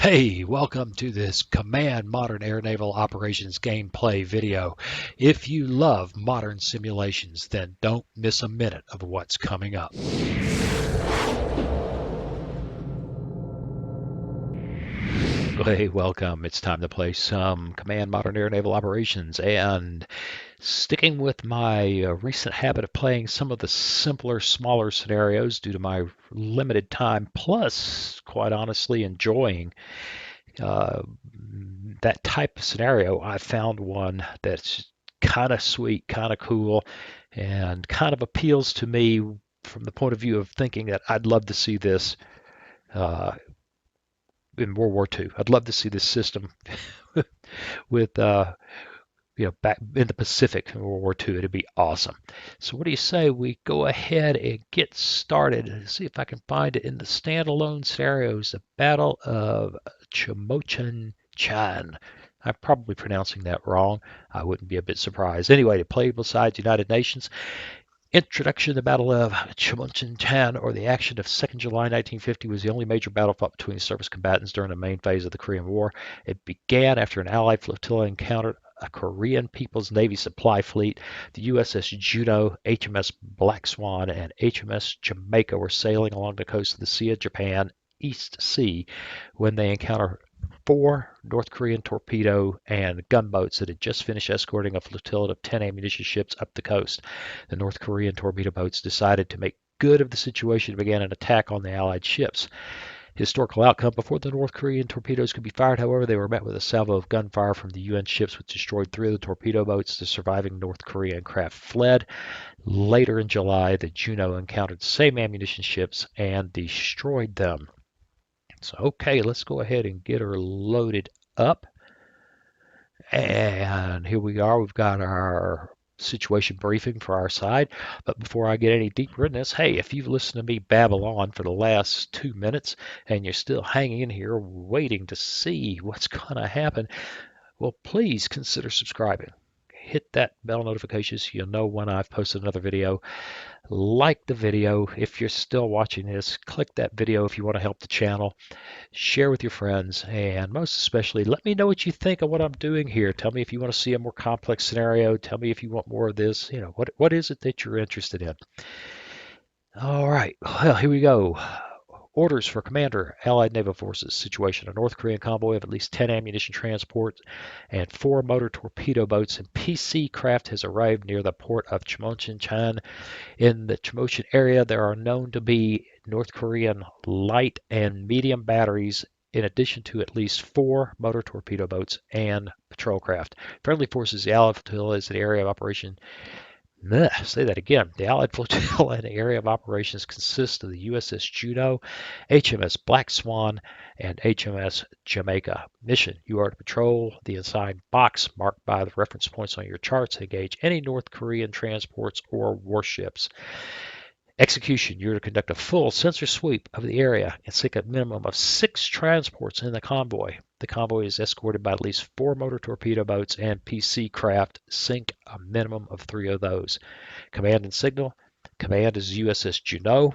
Hey, welcome to this Command Modern Air Naval Operations gameplay video. If you love modern simulations, then don't miss a minute of what's coming up. Hey, welcome. It's time to play some Command Modern Air Naval Operations, and sticking with my recent habit of playing some of the simpler, smaller scenarios due to my limited time, plus, quite honestly, enjoying uh, that type of scenario. I found one that's kind of sweet, kind of cool, and kind of appeals to me from the point of view of thinking that I'd love to see this uh, in World War II. I'd love to see this system with back in the Pacific in World War II. It'd be awesome. So what do you say we go ahead and get started and see if I can find it in the standalone scenarios, the Battle of Chumonchin Chan. I'm probably pronouncing that wrong. I wouldn't be a bit surprised. Anyway, to play besides United Nations. Introduction to the Battle of Chumonchin Chan, or the action of 2nd July 1950, was the only major battle fought between surface combatants during the main phase of the Korean War. It began after an Allied flotilla encountered a Korean People's Navy supply fleet. The USS Juneau, HMS Black Swan, and HMS Jamaica were sailing along the coast of the Sea of Japan, East Sea, when they encountered 4 North Korean torpedo and gunboats that had just finished escorting a flotilla of 10 ammunition ships up the coast. The North Korean torpedo boats decided to make good of the situation and began an attack on the Allied ships. Historical outcome: before the North Korean torpedoes could be fired, however, they were met with a salvo of gunfire from the UN ships, which destroyed 3 of the torpedo boats. The surviving North Korean craft fled. Later in July, the Juneau encountered the same ammunition ships and destroyed them. So, okay, let's go ahead and get her loaded up. And here we are. We've got our situation briefing for our side. But before I get any deeper in this, hey, if you've listened to me babble on for the last 2 minutes and you're still hanging in here waiting to see what's going to happen, well, please consider subscribing. Hit that bell notification so you'll know when I've posted another video. Like the video if you're still watching this. Click that video if you want to help the channel. Share with your friends, and most especially, let me know what you think of what I'm doing here. Tell me if you want to see a more complex scenario. Tell me if you want more of this. What is it that you're interested in? All right, well, here we go. Orders for Commander, Allied Naval Forces. Situation: a North Korean convoy of at least 10 ammunition transports and 4 motor torpedo boats and PC craft has arrived near the port of Chumonchin Chan. In the Chumonchin area, there are known to be North Korean light and medium batteries, in addition to at least 4 motor torpedo boats and patrol craft. Friendly forces, the Allied flotilla is the area of operation. Say that again. The Allied flotilla in the area of operations consists of the USS Juneau, HMS Black Swan, and HMS Jamaica. Mission: you are to patrol the assigned box marked by the reference points on your charts and engage any North Korean transports or warships. Execution: you're to conduct a full sensor sweep of the area and sink a minimum of 6 transports in the convoy. The convoy is escorted by at least 4 motor torpedo boats and PC craft. Sink a minimum of 3 of those. Command and signal: command is USS Juneau.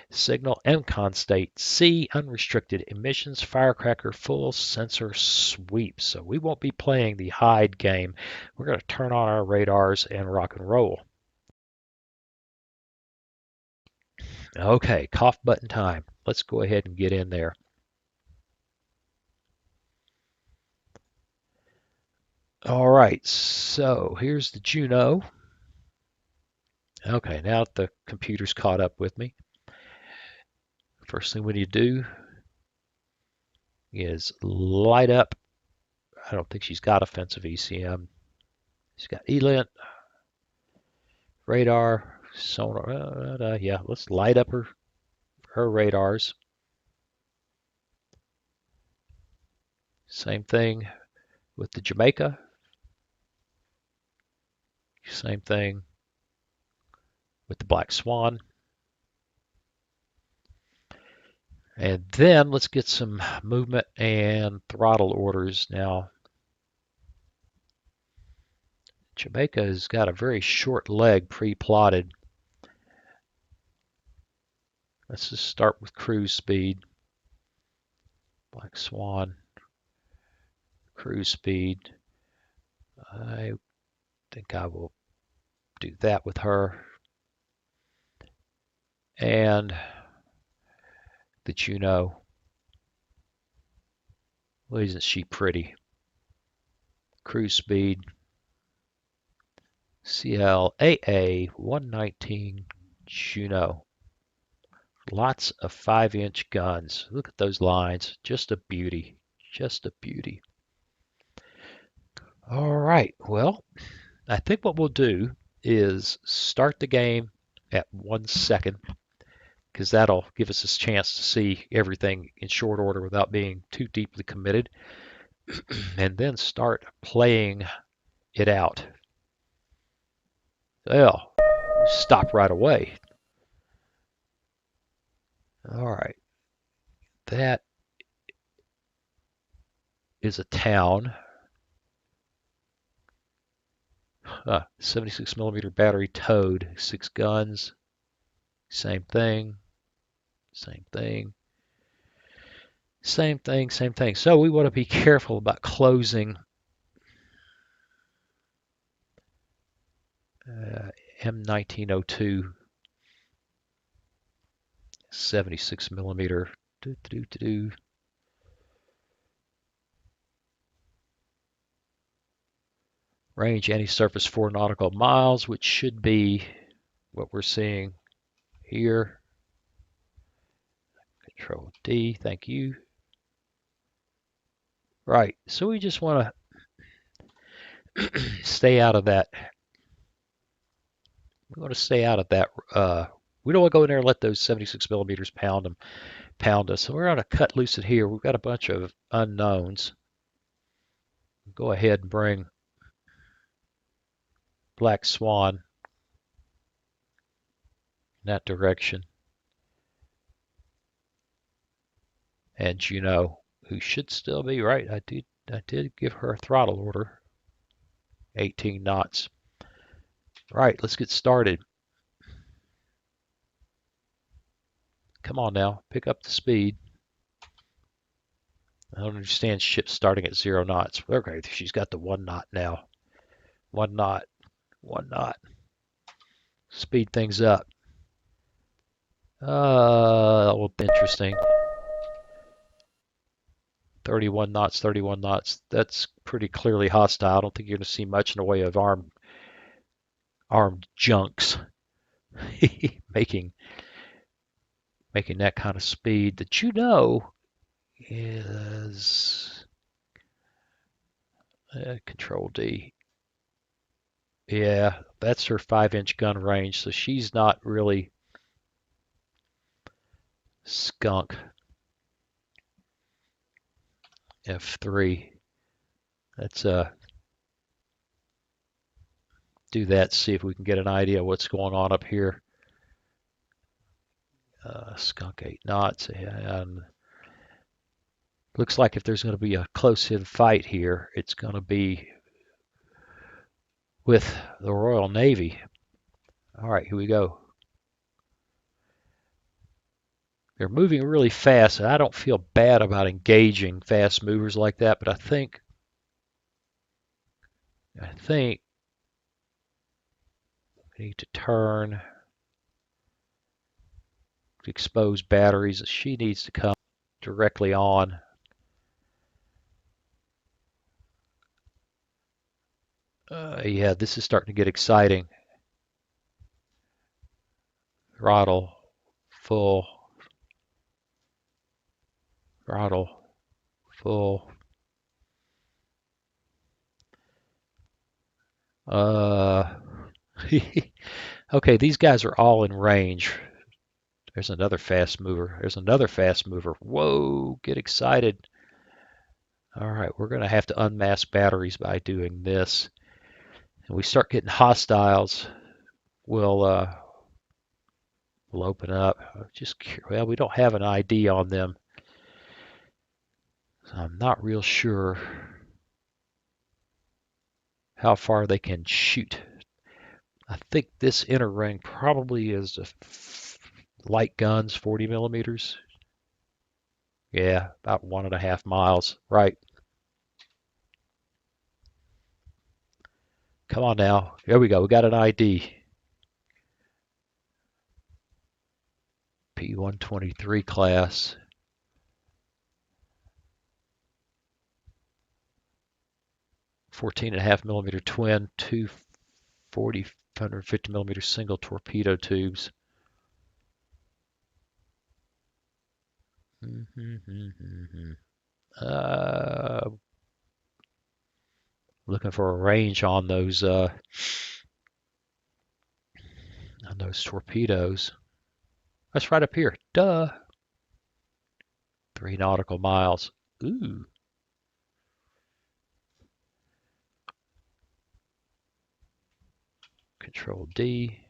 Signal: MCON state C, unrestricted emissions, firecracker, full sensor sweep. So we won't be playing the hide game. We're going to turn on our radars and rock and roll. Okay, cough button time. Let's go ahead and get in there. All right, so here's the Juneau. Okay, now the computer's caught up with me. First thing we need to do is light up. I don't think she's got offensive ECM. She's got ELINT, radar, sonar. Yeah, let's light up her radars. Same thing with the Jamaica. Same thing with the Black Swan. And then let's get some movement and throttle orders. Now, Jamaica has got a very short leg pre-plotted. Let's just start with cruise speed. Black Swan, cruise speed. I think I will do that with her. And the Juneau. Well, isn't she pretty? Cruise speed. CLAA 119 Juneau. Lots of 5-inch guns. Look at those lines. Just a beauty. Just a beauty. All right. Well, I think what we'll do is start the game at 1 second because that'll give us a chance to see everything in short order without being too deeply committed, and then start playing it out. Well, stop right away. All right. That is a town. 76 millimeter battery towed, 6 guns. Same thing. Same thing. Same thing. Same thing. So we want to be careful about closing M1902 76 millimeter. Range anti-surface 4 nautical miles, which should be what we're seeing here. Control D, thank you. Right, so we just want to stay out of that. We want to stay out of that. We don't want to go in there and let those 76 millimeters pound us. So we're going to cut loose it here. We've got a bunch of unknowns. Go ahead and bring Black Swan in that direction. And Juneau, who should still be right. I did give her a throttle order. 18 knots. Right, let's get started. Come on now, pick up the speed. I don't understand ships starting at 0 knots. Okay, she's got the 1 knot now. 1 knot. 1 knot. Speed things up. That will be interesting. 31 knots, 31 knots. That's pretty clearly hostile. I don't think you're going to see much in the way of armed junks making that kind of speed. The Juneau is Control D. Yeah, that's her 5-inch gun range, so she's not really skunk. F3. Let's do that, see if we can get an idea of what's going on up here. Skunk 8 knots, and looks like if there's going to be a close-in fight here, it's going to be with the Royal Navy. All right, here we go. They're moving really fast, and I don't feel bad about engaging fast movers like that, but I think we need to turn to expose batteries. She needs to come directly on. Yeah, this is starting to get exciting. Throttle, full. Throttle, full. Okay, these guys are all in range. There's another fast mover. There's another fast mover. Whoa, get excited. All right, we're going to have to unmask batteries by doing this. And we start getting hostiles, we'll open up. Well, we don't have an ID on them, so I'm not real sure how far they can shoot. I think this inner ring probably is light guns, 40 millimeters. Yeah, about 1.5 miles. Right. Come on now. There we go. We got an ID. P-123 class. 14.5 millimeter twin, two 150 millimeter single torpedo tubes. Uh, Looking for a range on those torpedoes. That's right up here. Duh. 3 nautical miles. Ooh. Control D.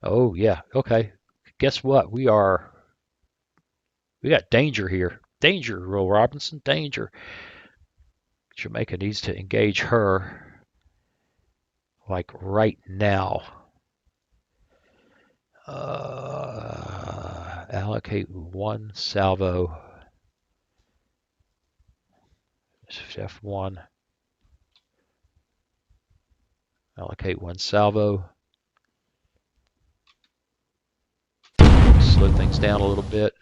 Oh yeah. Okay. Guess what? We got danger here. Danger, Will Robinson. Danger. Jamaica needs to engage her like right now. Allocate 1 salvo. F1. Allocate 1 salvo. Slow things down a little bit.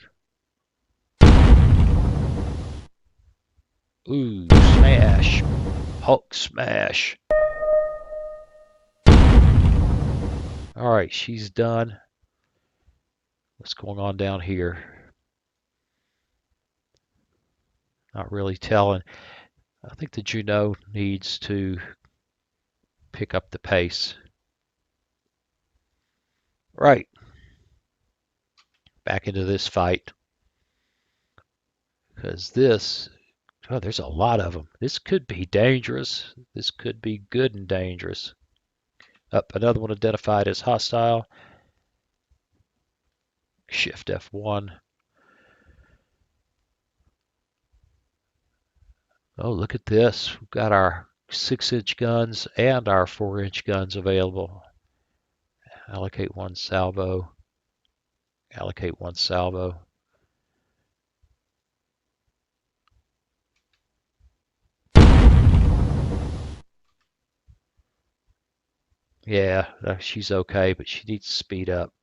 Ooh, smash. Hulk smash. All right, she's done. What's going on down here? Not really telling. I think the Juneau needs to pick up the pace. Right. Back into this fight. Because this, oh, there's a lot of them. This could be dangerous. This could be good and dangerous. Up, another one identified as hostile. Shift F1. Oh, look at this. We've got our 6-inch guns and our 4-inch guns available. Allocate 1 salvo. Allocate 1 salvo. Yeah, she's okay, but she needs to speed up.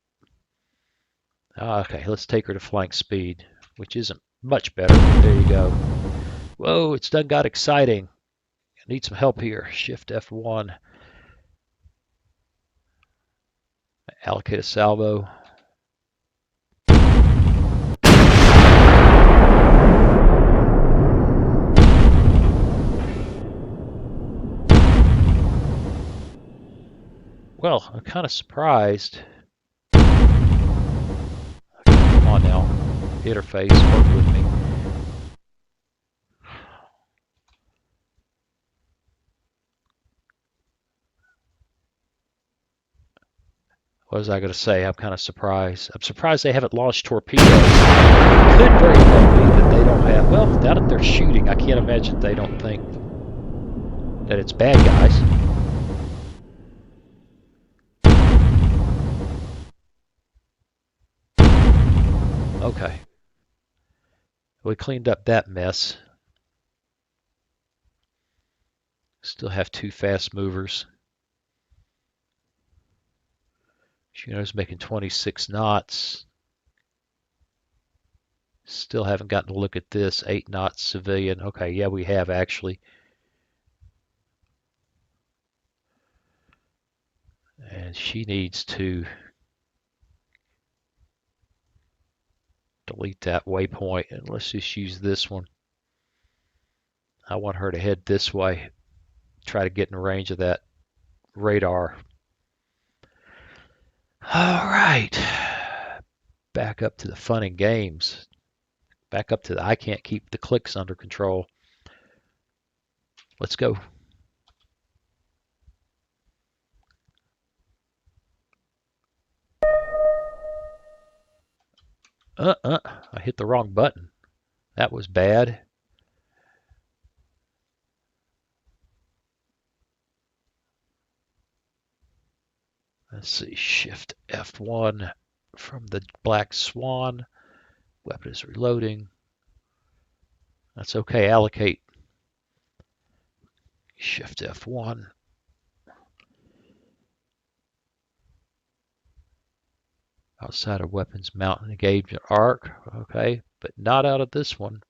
Okay, let's take her to flank speed, which isn't much better, but there you go. Whoa, it's done got exciting. I need some help here. Shift F1. Allocate a salvo. Well, I'm kind of surprised. Come on now. Interface, work with me. What was I going to say? I'm kind of surprised. I'm surprised they haven't launched torpedoes. It could very well be that they don't have. Well, now that they're shooting, I can't imagine they don't think that it's bad guys. Okay. We cleaned up that mess. Still have 2 fast movers. Juneau's making 26 knots. Still haven't gotten a look at this. 8 knots civilian. Okay, yeah, we have actually. And she needs to delete that waypoint, and let's just use this one. I want her to head this way, try to get in range of that radar. All right, back up to the fun and games. Back up to the I can't keep the clicks under control. Let's go. I hit the wrong button. That was bad. Let's see, Shift F1 from the Black Swan. Weapon is reloading. That's okay, allocate. Shift F1. Outside of weapons, mount and engagement arc. Okay, but not out of this one.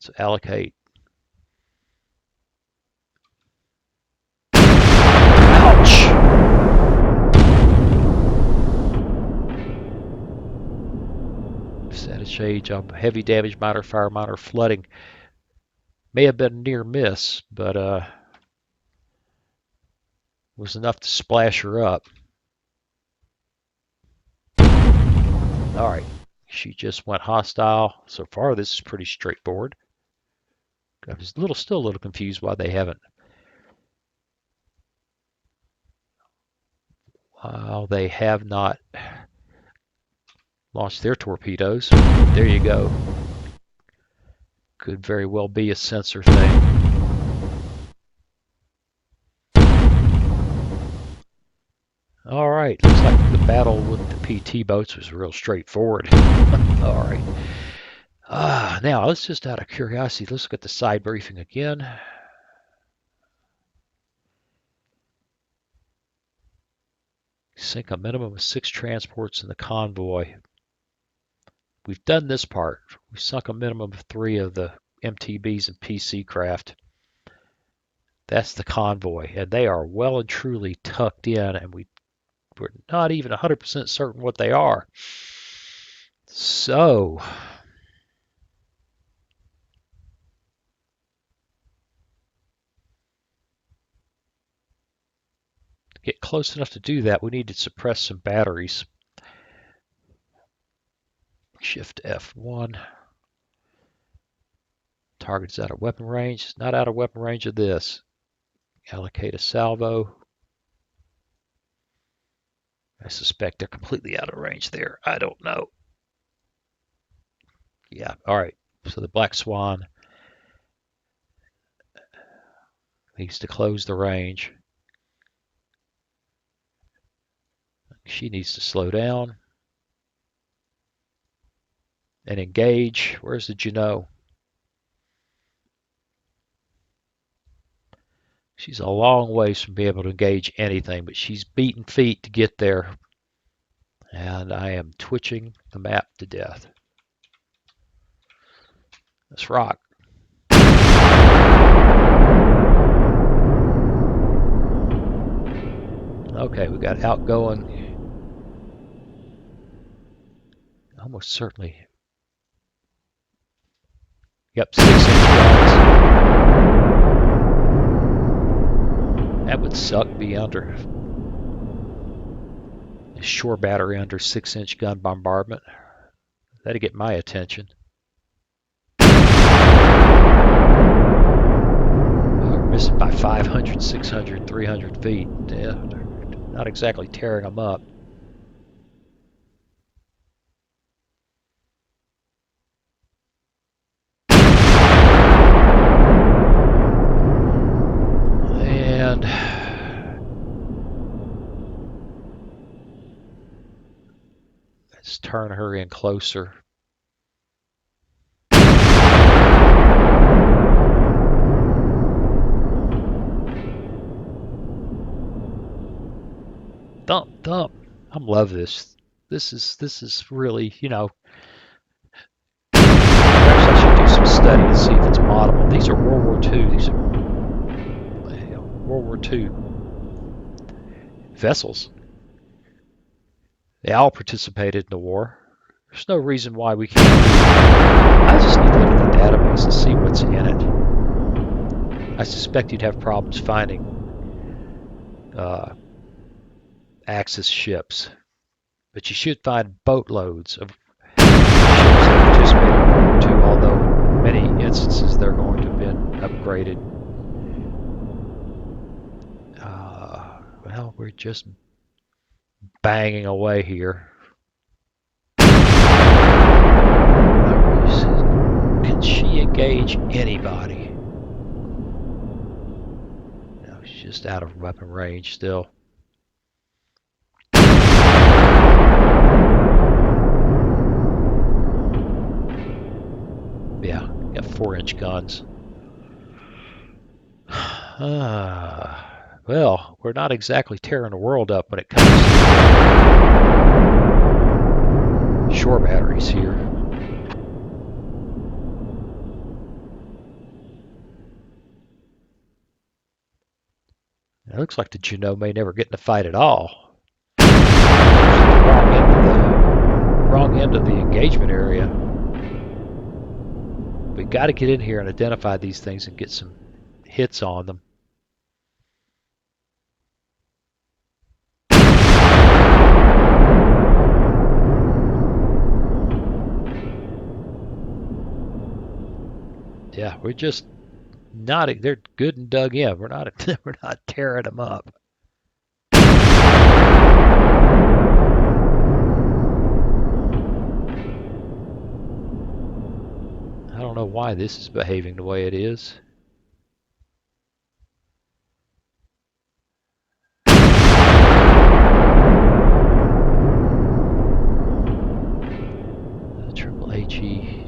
So allocate. Ouch! Set a change on heavy damage, minor fire, minor flooding. May have been near miss, but was enough to splash her up. All right, she just went hostile. So far, this is pretty straightforward. I was still a little confused why they haven't. While they have not launched their torpedoes. There you go. Could very well be a sensor thing. All right, looks like the battle with the PT boats was real straightforward. All right. Now, let's just out of curiosity, let's look at the side briefing again. Sink a minimum of 6 transports in the convoy. We've done this part. We sunk a minimum of 3 of the MTBs and PC craft. That's the convoy, and they are well and truly tucked in, and we're not even 100% certain what they are. So, to get close enough to do that, we need to suppress some batteries. Shift F1. Target's out of weapon range. It's not out of weapon range of this. Allocate a salvo. I suspect they're completely out of range there. I don't know. Yeah, all right. So the Black Swan needs to close the range. She needs to slow down and engage. Where's the Juneau? She's a long ways from being able to engage anything, but she's beating feet to get there. And I am twitching the map to death. Let's rock. Okay, we got outgoing. Almost certainly. Yep, 6-inch guns. That would suck, be under a shore battery under 6-inch gun bombardment. That'd get my attention. We're missing by 500, 600, 300 feet. Yeah, not exactly tearing them up. And let's turn her in closer. Thump, thump. I love this. This is really, you know. Perhaps I should do some study and see if it's moddable. These are World War II. These are World War II vessels. They all participated in the war. There's no reason why we can't. I just need to look at the database and see what's in it. I suspect you'd have problems finding Axis ships, but you should find boatloads of ships that participated in World War II, although in many instances they're going to have been upgraded. Well, we're just banging away here. Can she engage anybody? No, she's just out of weapon range still. 4-inch guns. Well, we're not exactly tearing the world up when it comes to shore batteries here. It looks like the Juneau may never get in a fight at all. Wrong end of the engagement area. We've got to get in here and identify these things and get some hits on them. Yeah, we're just not. They're good and dug in. We're not. We're not tearing them up. I don't know why this is behaving the way it is. Triple HE.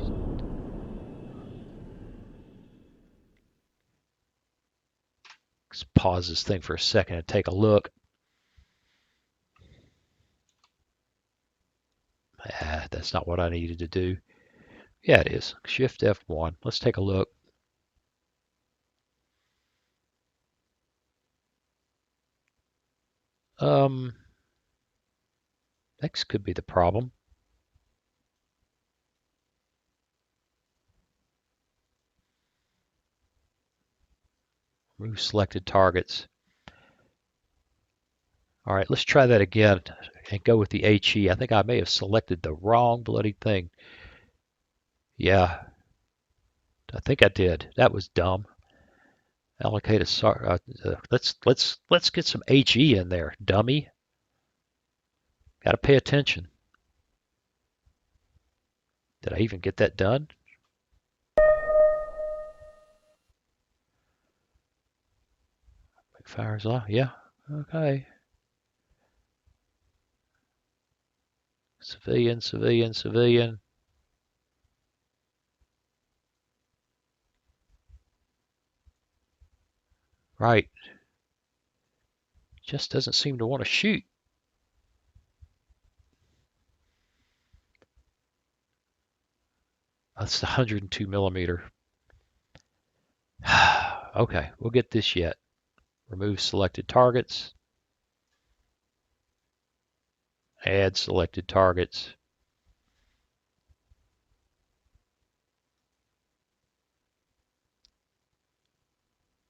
Let's pause this thing for a second and take a look. That's not what I needed to do. Yeah, it is. Shift F1. Let's take a look. X could be the problem. Remove selected targets. All right, let's try that again and go with the HE. I think I may have selected the wrong bloody thing. Yeah, I think I did. That was dumb. Allocate a let's get some HE in there, dummy. Got to pay attention. Did I even get that done? Fires off. Yeah. Okay. Civilian, civilian, civilian. Right. Just doesn't seem to want to shoot. That's the 102 millimeter. Okay, we'll get this yet. Remove selected targets. Add selected targets.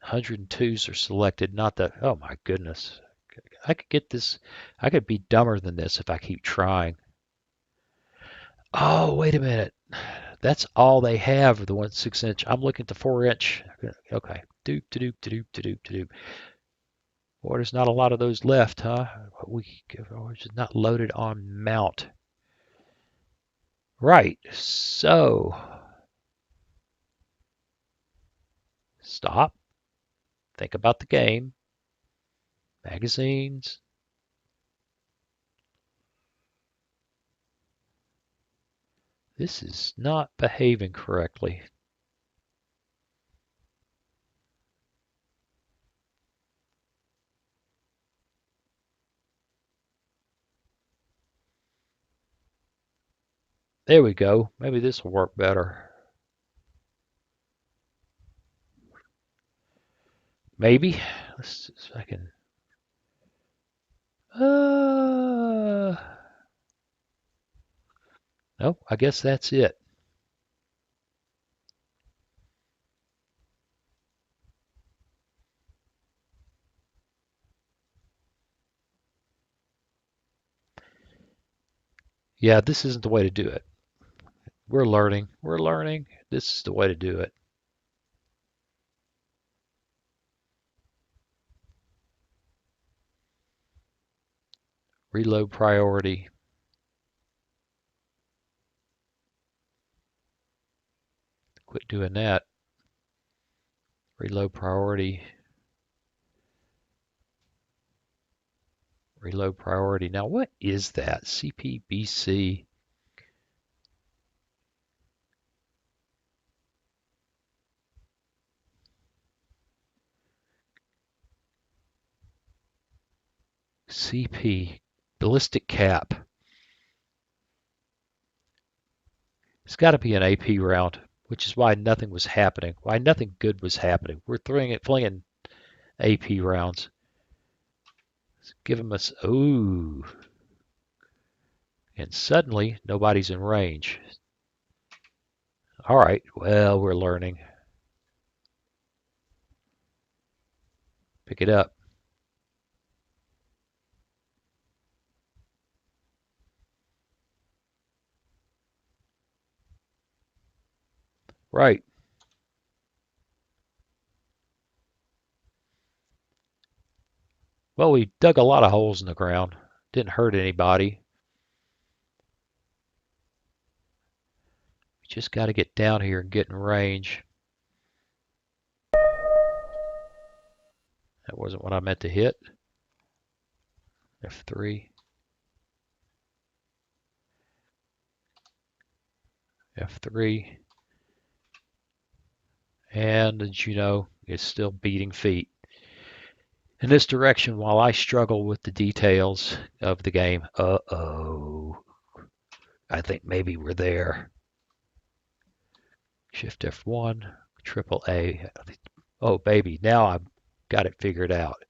102s are selected, not the, oh my goodness. I could get this, I could be dumber than this if I keep trying. Oh, wait a minute. That's all they have, the 1/6 inch. I'm looking at the 4-inch. Okay. Doop, doop, doop, doop, doop. Boy, there's not a lot of those left, huh? We're just not loaded on mount. Right. So, stop. Think about the game. Magazines. This is not behaving correctly. There we go. Maybe this will work better. Maybe. Let's see if I can. Nope, I guess that's it. Yeah, this isn't the way to do it. We're learning. We're learning. This is the way to do it. Reload priority. Quit doing that. Reload priority. Reload priority. Now, what is that? CPBC. CP, ballistic cap. It's got to be an AP round, which is why nothing was happening. Why nothing good was happening. We're flinging AP rounds. It's giving us, ooh. And suddenly, nobody's in range. All right, well, we're learning. Pick it up. Right. Well, we dug a lot of holes in the ground. Didn't hurt anybody. We just got to get down here and get in range. That wasn't what I meant to hit. F3. F3. And the Juneau is still beating feet in this direction while I struggle with the details of the game. Uh-oh. I think maybe we're there. Shift F1, triple A. Oh, baby, now I've got it figured out.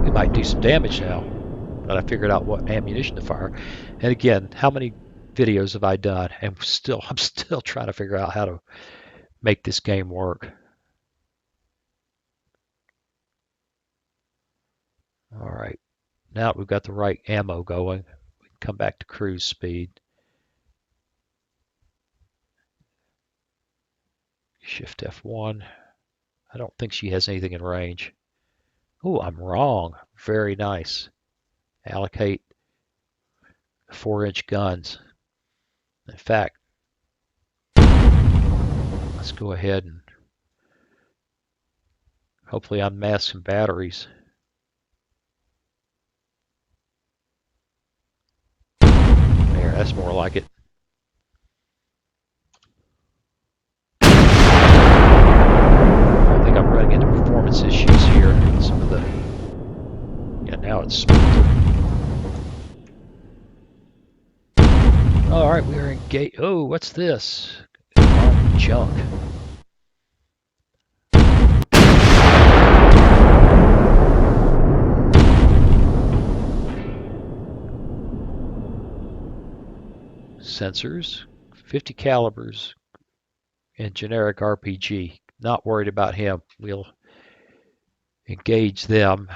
We might do some damage now, but I figured out what ammunition to fire. And again, how many videos have I done? And I'm still trying to figure out how to make this game work. All right, now we've got the right ammo going. We can come back to cruise speed. Shift F1. I don't think she has anything in range. Oh, I'm wrong. Very nice. Allocate 4-inch guns. In fact, let's go ahead and hopefully unmask some batteries. There, that's more like it. I think I'm running into performance issues here. Some of the, yeah, now it's smoother. All right, we are engaged. Oh, what's this? Armed junk. Sensors, 50 calibers, and generic RPG. Not worried about him. We'll engage them.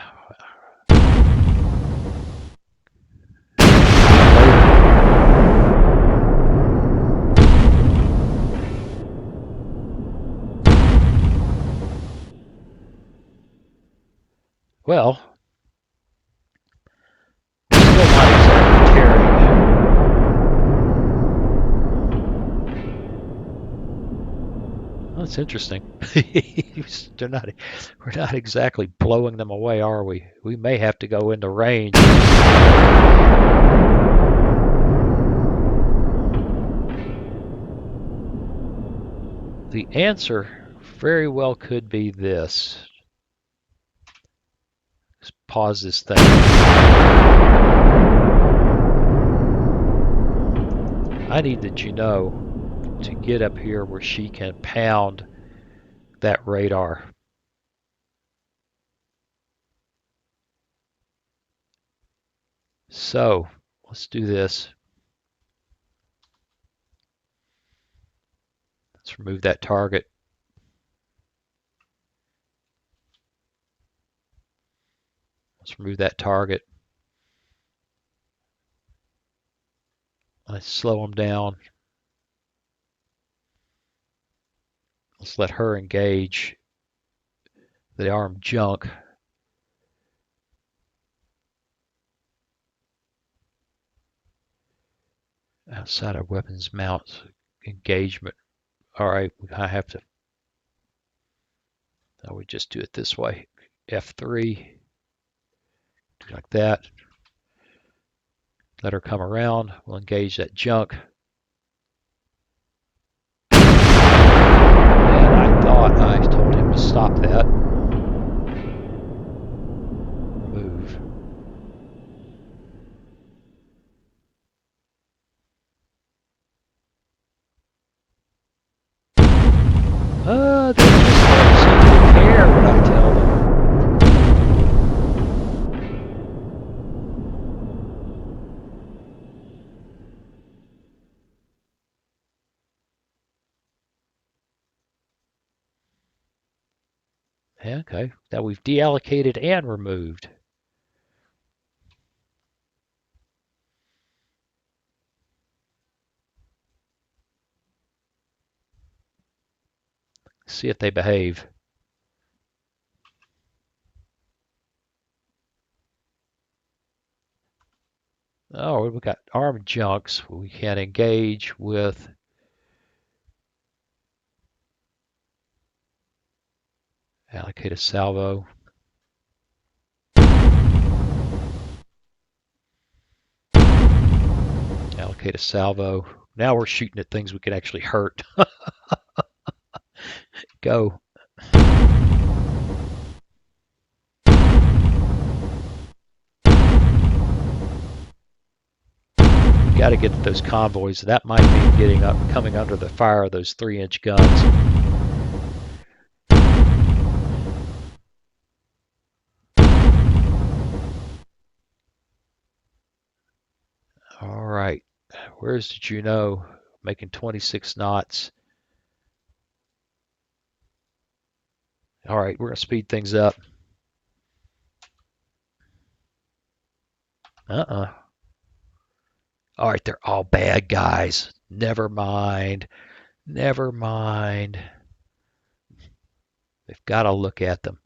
Well, still not exactly tearing. Well, that's interesting. We're not exactly blowing them away, are we? We may have to go into range. The answer very well could be this. Let's pause this thing. I need the Juneau to get up here where she can pound that radar. So let's do this. Let's remove that target. Let's remove that target. Let's slow them down. Let's let her engage the armed junk. Outside of weapons mount engagement. All right, I have to. I would just do it this way. F3, like that. Let her come around. We'll engage that junk. And I thought I told Okay, now we've deallocated and removed. See if they behave. Oh, we've got armed junks. We can't engage with. Allocate a salvo. Allocate a salvo. Now we're shooting at things we can actually hurt. Go. Got to get to those convoys. That might be getting up, coming under the fire of those 3-inch guns. All right, where's the Juneau? Making 26 knots. All right, we're gonna speed things up. All right, they're all bad guys. Never mind. Never mind. They've got to look at them.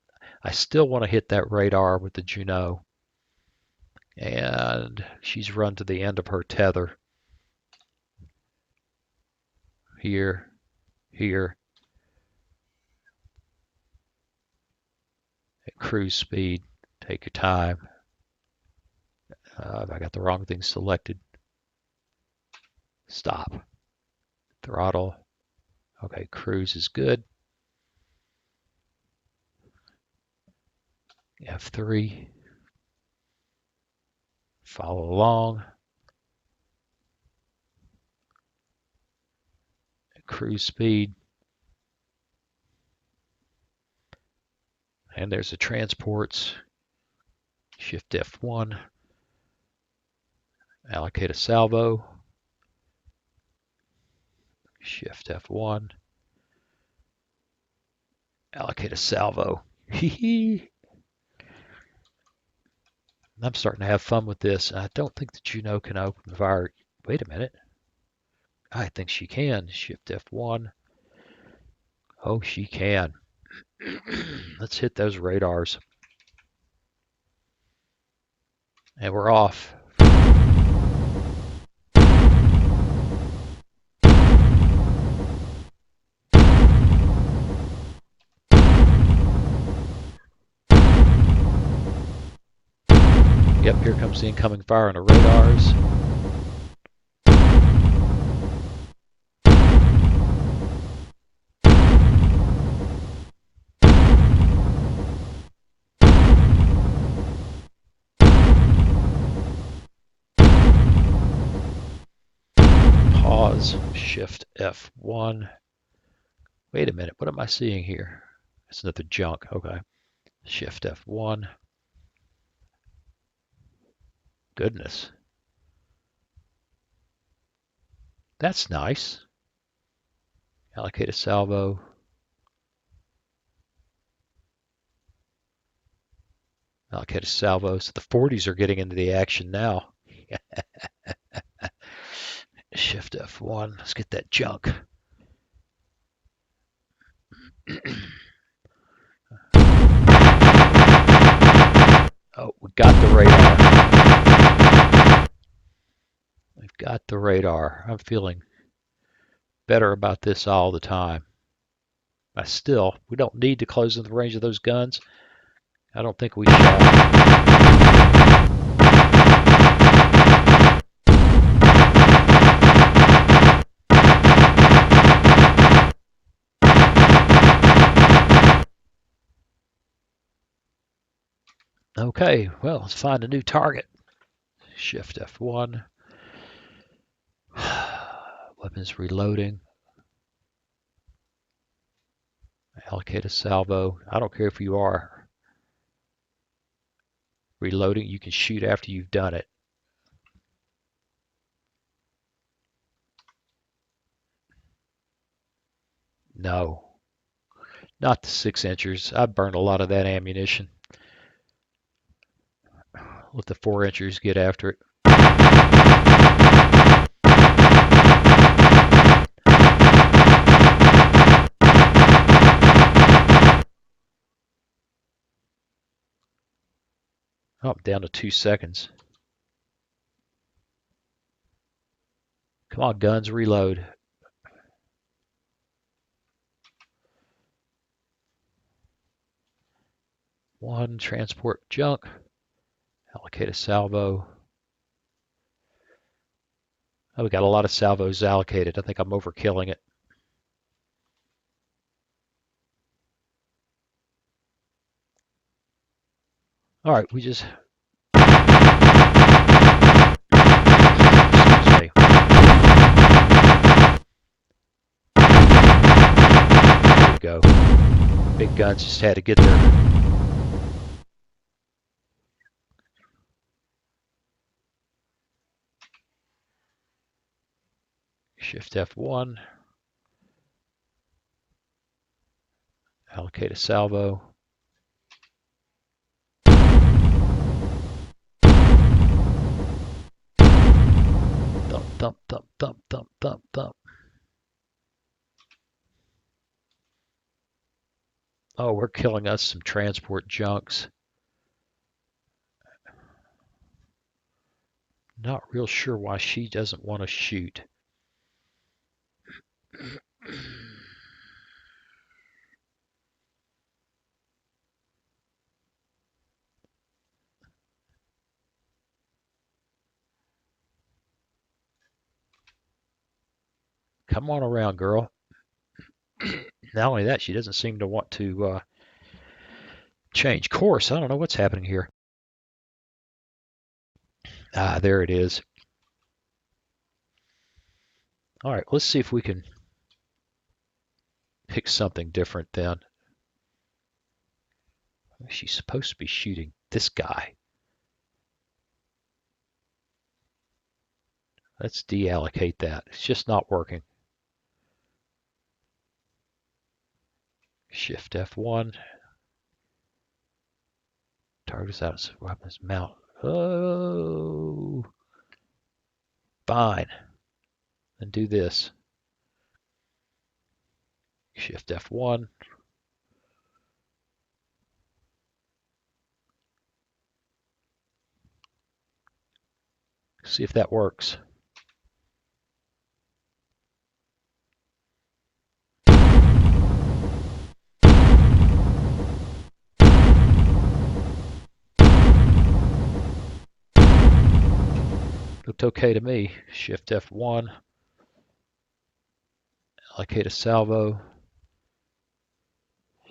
I still want to hit that radar with the Juneau. And she's run to the end of her tether. Here, here. At cruise speed. Take your time. I got the wrong thing selected. Stop. Throttle. Okay, cruise is good. F3. Follow along. Cruise speed. And there's the transports. Shift F1. Allocate a salvo. Shift F1. Allocate a salvo. I'm starting to have fun with this. I don't think the Juneau can open fire. Wait a minute. I think she can. Shift F1. Oh, she can. Let's hit those radars. And we're off. Yep, here comes the incoming fire on the radars. Pause. Shift F1. Wait a minute, what am I seeing here? It's another junk. Okay. Shift F1. Goodness. That's nice. Allocate a salvo. Allocate a salvo. So the 40s are getting into the action now. Shift F1. Let's get that junk. Oh, we got the radar. We've got the radar. I'm feeling better about this all the time. But still, we don't need to close in the range of those guns. I don't think we shall. Okay, well, let's find a new target. Shift F1. Weapons reloading. Allocate a salvo. I don't care if you are reloading. You can shoot after you've done it. No. Not the 6-inchers. I burned a lot of that ammunition. Let the 4-inchers get after it. Oh, down to 2 seconds. Come on, guns, reload. One, transport junk. Allocate a salvo. Oh, we got a lot of salvos allocated. I think I'm overkilling it. All right, we just... Excuse me. There we go. Big guns just had to get there. Shift F1. Allocate a salvo. Thump, thump, thump, thump, thump, thump, thump. Oh, we're killing us some transport junks. Not real sure why she doesn't want to shoot. Come on around, girl. Not only that, she doesn't seem to want to change course. I don't know what's happening here. Ah, there it is. All right, let's see if we can pick something different then. She's supposed to be shooting this guy. Let's deallocate that. It's just not working. Shift F1. Targets out of weapons mount. Oh, fine. And do this. Shift F1. See if that works. Looked okay to me. Shift F1. Allocate a salvo.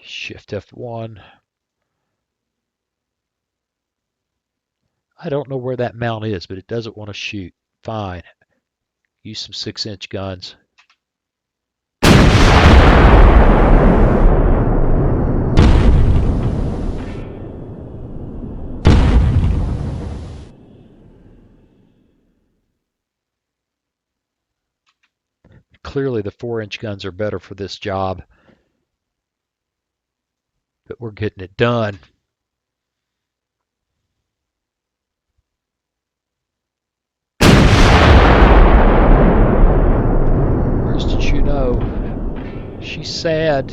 Shift F1. I don't know where that mount is, but it doesn't want to shoot. Fine. Use some 6-inch guns. Clearly the 4-inch guns are better for this job, but we're getting it done. Where's the Juneau? She's sad.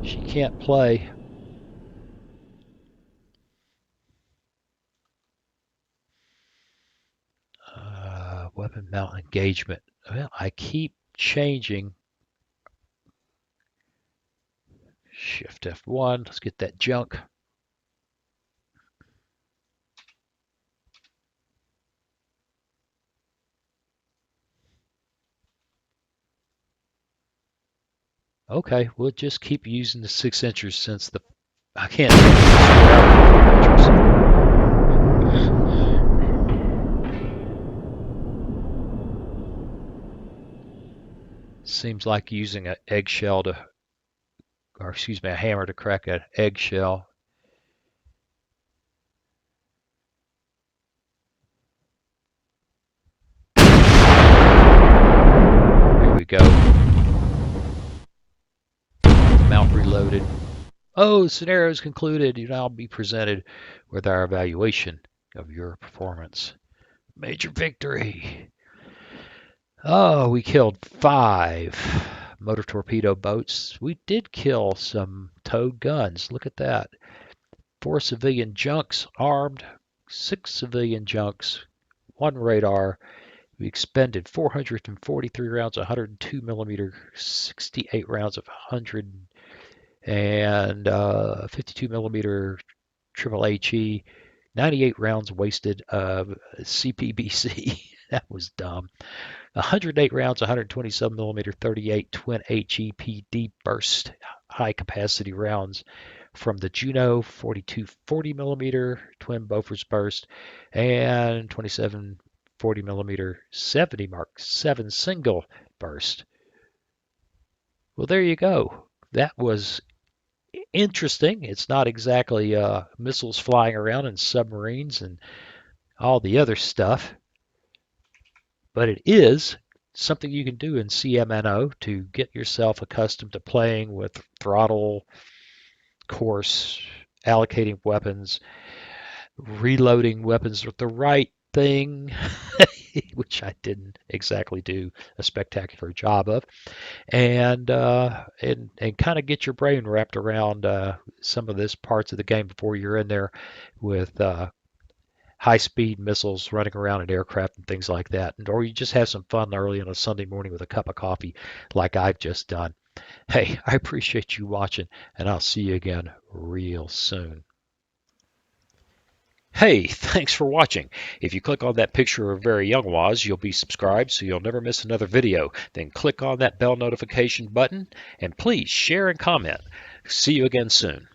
She can't play. Weapon mount engagement. Well, I keep changing. Shift F1. Let's get that junk. Okay, we'll just keep using the 6-inchers since I can't take this without the 4-inchers. Seems like using an eggshell to, or excuse me, a hammer to crack an eggshell. Here we go. Mount reloaded. Oh, scenario is concluded. You now be presented with our evaluation of your performance. Major victory. Oh, we killed 5 motor torpedo boats. We did kill some towed guns. Look at that. 4 civilian junks armed, 6 civilian junks, 1 radar. We expended 443 rounds, 102 millimeter, 68 rounds of 100 and 52 millimeter triple HE, 98 rounds wasted of CPBC. That was dumb. 108 rounds, 127 millimeter, 38 twin HEPD burst high capacity rounds from the Juneau, 42 40 millimeter twin Bofors burst, and 27 40 millimeter 70 Mark 7 single burst. Well, there you go. That was interesting. It's not exactly missiles flying around and submarines and all the other stuff, but it is something you can do in CMNO to get yourself accustomed to playing with throttle, course, allocating weapons, reloading weapons with the right thing, which I didn't exactly do a spectacular job of, and kind of get your brain wrapped around some of this parts of the game before you're in there with high-speed missiles running around in aircraft and things like that, or you just have some fun early on a Sunday morning with a cup of coffee like I've just done. Hey, I appreciate you watching, and I'll see you again real soon. Hey, thanks for watching. If you click on that picture of very young Waz, you'll be subscribed so you'll never miss another video. Then click on that bell notification button, and please share and comment. See you again soon.